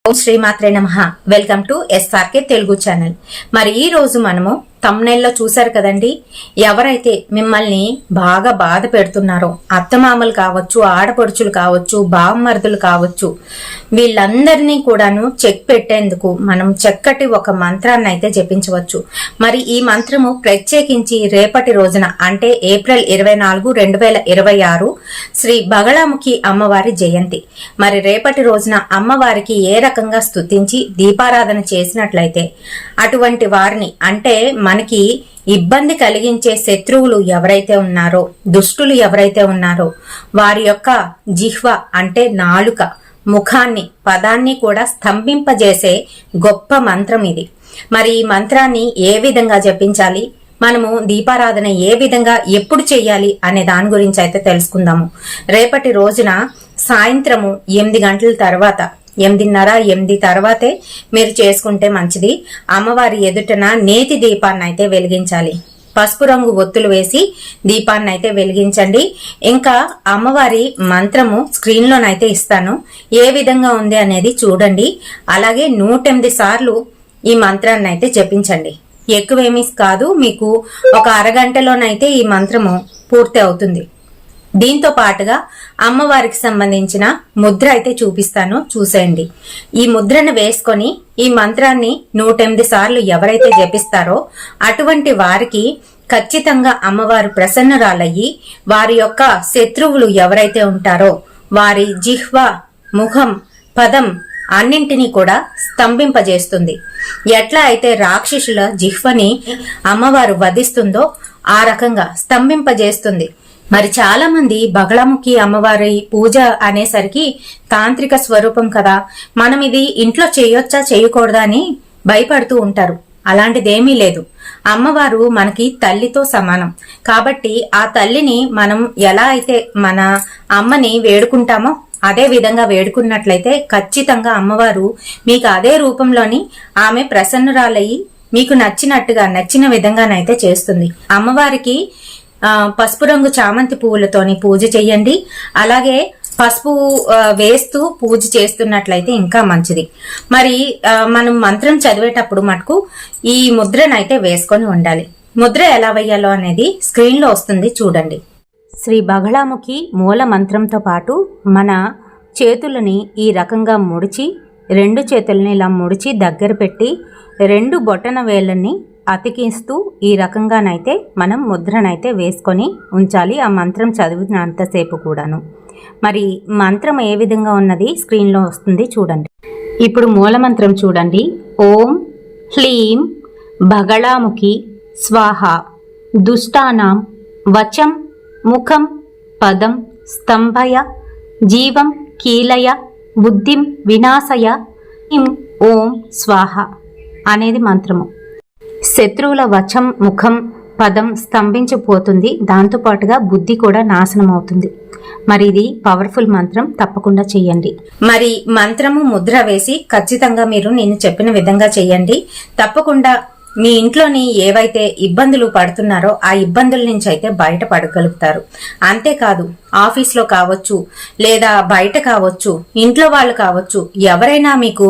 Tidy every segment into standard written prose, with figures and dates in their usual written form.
ఓం శ్రీమాత్రే నమః. Welcome to SRK Telugu channel. మరి ఈ రోజు మనము తమ్నైల్లో చూసారు కదండి, ఎవరైతే మిమ్మల్ని బాగా బాధ పెడుతున్నారో, అత్తమామలు కావచ్చు, ఆడపడుచులు కావచ్చు, బావమరుదులు కావచ్చు, వీళ్ళందరినీ కూడాను చెక్ పెట్టేందుకు మనం చక్కటి ఒక మంత్రాన్ని అయితే జపించవచ్చు. మరి ఈ మంత్రము ప్రత్యేకించి రేపటి రోజున అంటే ఏప్రిల్ 24, 2026 శ్రీ బగళాముఖి అమ్మవారి జయంతి. మరి రేపటి రోజున అమ్మవారికి ఏ రకంగా స్తుతించి దీపారాధన చేసినట్లయితే అటువంటి వారిని, అంటే మనకి ఇబ్బంది కలిగించే శత్రువులు ఎవరైతే ఉన్నారో, దుష్టులు ఎవరైతే ఉన్నారో, వారి యొక్క జిహ్వ అంటే నాలుక, ముఖాన్ని, పదాన్ని కూడా స్తంభింపజేసే గొప్ప మంత్రం ఇది. మరి ఈ మంత్రాన్ని ఏ విధంగా జపించాలి, మనము దీపారాధన ఏ విధంగా ఎప్పుడు చెయ్యాలి అనే దాని గురించి అయితే తెలుసుకుందాము. రేపటి రోజున సాయంత్రము 8 గంటల తర్వాత, 8:30, 8 తర్వాతే మీరు చేసుకుంటే మంచిది. అమ్మవారి ఎదుటన నేతి దీపాన్ని అయితే వెలిగించాలి. పసుపు రంగు ఒత్తులు వేసి దీపాన్ని అయితే వెలిగించండి. ఇంకా అమ్మవారి మంత్రము స్క్రీన్ లోనైతే ఇస్తాను, ఏ విధంగా ఉంది అనేది చూడండి. అలాగే 108 సార్లు ఈ మంత్రాన్ని అయితే జపించండి. ఎక్కువేమీ కాదు, మీకు ఒక అరగంటలోనైతే ఈ మంత్రము పూర్తి అవుతుంది. దీంతో పాటుగా అమ్మవారికి సంబంధించిన ముద్ర అయితే చూపిస్తాను, చూసేయండి. ఈ ముద్రను వేసుకొని ఈ మంత్రాన్ని 108 సార్లు ఎవరైతే జపిస్తారో అటువంటి వారికి ఖచ్చితంగా అమ్మవారు ప్రసన్నురాలయ్యి వారి యొక్క శత్రువులు ఎవరైతే ఉంటారో వారి జిహ్వ, ముఖం, పదం అన్నింటినీ కూడా స్తంభింపజేస్తుంది. ఎట్లా అయితే రాక్షసుల జిహ్వని అమ్మవారు వధిస్తుందో ఆ రకంగా స్తంభింపజేస్తుంది. మరి చాలా మంది బగళాముఖి అమ్మవారి పూజ అనేసరికి తాంత్రిక స్వరూపం కదా, మనం ఇది ఇంట్లో చేయొచ్చా చేయకూడదా అని భయపడుతూ ఉంటారు. అలాంటిదేమీ లేదు. అమ్మవారు మనకి తల్లితో సమానం కాబట్టి ఆ తల్లిని మనం ఎలా అయితే మన అమ్మని వేడుకుంటామో అదే విధంగా వేడుకున్నట్లయితే ఖచ్చితంగా అమ్మవారు మీకు అదే రూపంలోని ఆమె ప్రసన్నురాలయ్యి మీకు నచ్చినట్టుగా, నచ్చిన విధంగానైతే చేస్తుంది. అమ్మవారికి పసుపు రంగు చామంతి పువ్వులతోని పూజ చెయ్యండి. అలాగే పసుపు వేస్తూ పూజ చేస్తున్నట్లయితే ఇంకా మంచిది. మరి మనం మంత్రం చదివేటప్పుడు మటుకు ఈ ముద్రనైతే వేసుకొని ఉండాలి. ముద్ర ఎలా వేయాలో అనేది స్క్రీన్ లో వస్తుంది, చూడండి. శ్రీ బగళాముఖి మూల మంత్రంతో పాటు మన చేతులని ఈ రకంగా ముడిచి, 2 చేతులని ఇలా ముడిచి దగ్గర పెట్టి 2 బొటన వేళ్ళని అతికిస్తూ ఈ రకంగానైతే మనం ముద్రనైతే వేసుకొని ఉంచాలి, ఆ మంత్రం చదివినంతసేపు కూడాను. మరి మంత్రం ఏ విధంగా ఉన్నది స్క్రీన్లో వస్తుంది, చూడండి. ఇప్పుడు మూలమంత్రం చూడండి. ఓం హ్లీం బగళాముఖి స్వాహ. దుష్టానాం వచం ముఖం పదం స్తంభయ జీవం కీలయ బుద్ధిం వినాశయ ఓం స్వాహ అనేది మంత్రము. శత్రువుల వచం, ముఖం, పదం స్తంభించిపోతుంది. దాంతోపాటుగా బుద్ధి కూడా నాశనం అవుతుంది. మరి ఇది పవర్ఫుల్ మంత్రం, తప్పకుండా చెయ్యండి. మరి మంత్రము ముద్ర వేసి ఖచ్చితంగా మీరు నేను చెప్పిన విధంగా చెయ్యండి. తప్పకుండా మీ ఇంట్లోని ఏవైతే ఇబ్బందులు పడుతున్నారో ఆ ఇబ్బందుల నుంచి అయితే బయటపడగలుగుతారు. అంతేకాదు ఆఫీస్లో కావచ్చు, లేదా బయట కావచ్చు, ఇంట్లో వాళ్ళు కావచ్చు, ఎవరైనా మీకు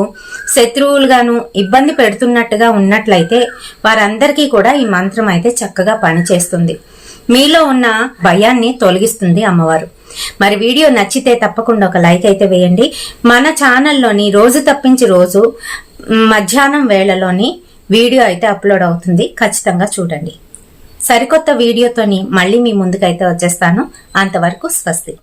శత్రువులుగాను ఇబ్బంది పెడుతున్నట్టుగా ఉన్నట్లయితే వారందరికీ కూడా ఈ మంత్రం అయితే చక్కగా పనిచేస్తుంది. మీలో ఉన్న భయాన్ని తొలగిస్తుంది అమ్మవారు. మరి వీడియో నచ్చితే తప్పకుండా ఒక లైక్ అయితే వేయండి. మన ఛానల్లోని రోజు తప్పించి రోజు మధ్యాహ్నం వేళలోని వీడియో అయితే అప్లోడ్ అవుతుంది, ఖచ్చితంగా చూడండి. సరికొత్త వీడియోతోని మళ్ళీ మీ ముందుకైతే వచ్చేస్తాను. అంతవరకు స్వస్తి.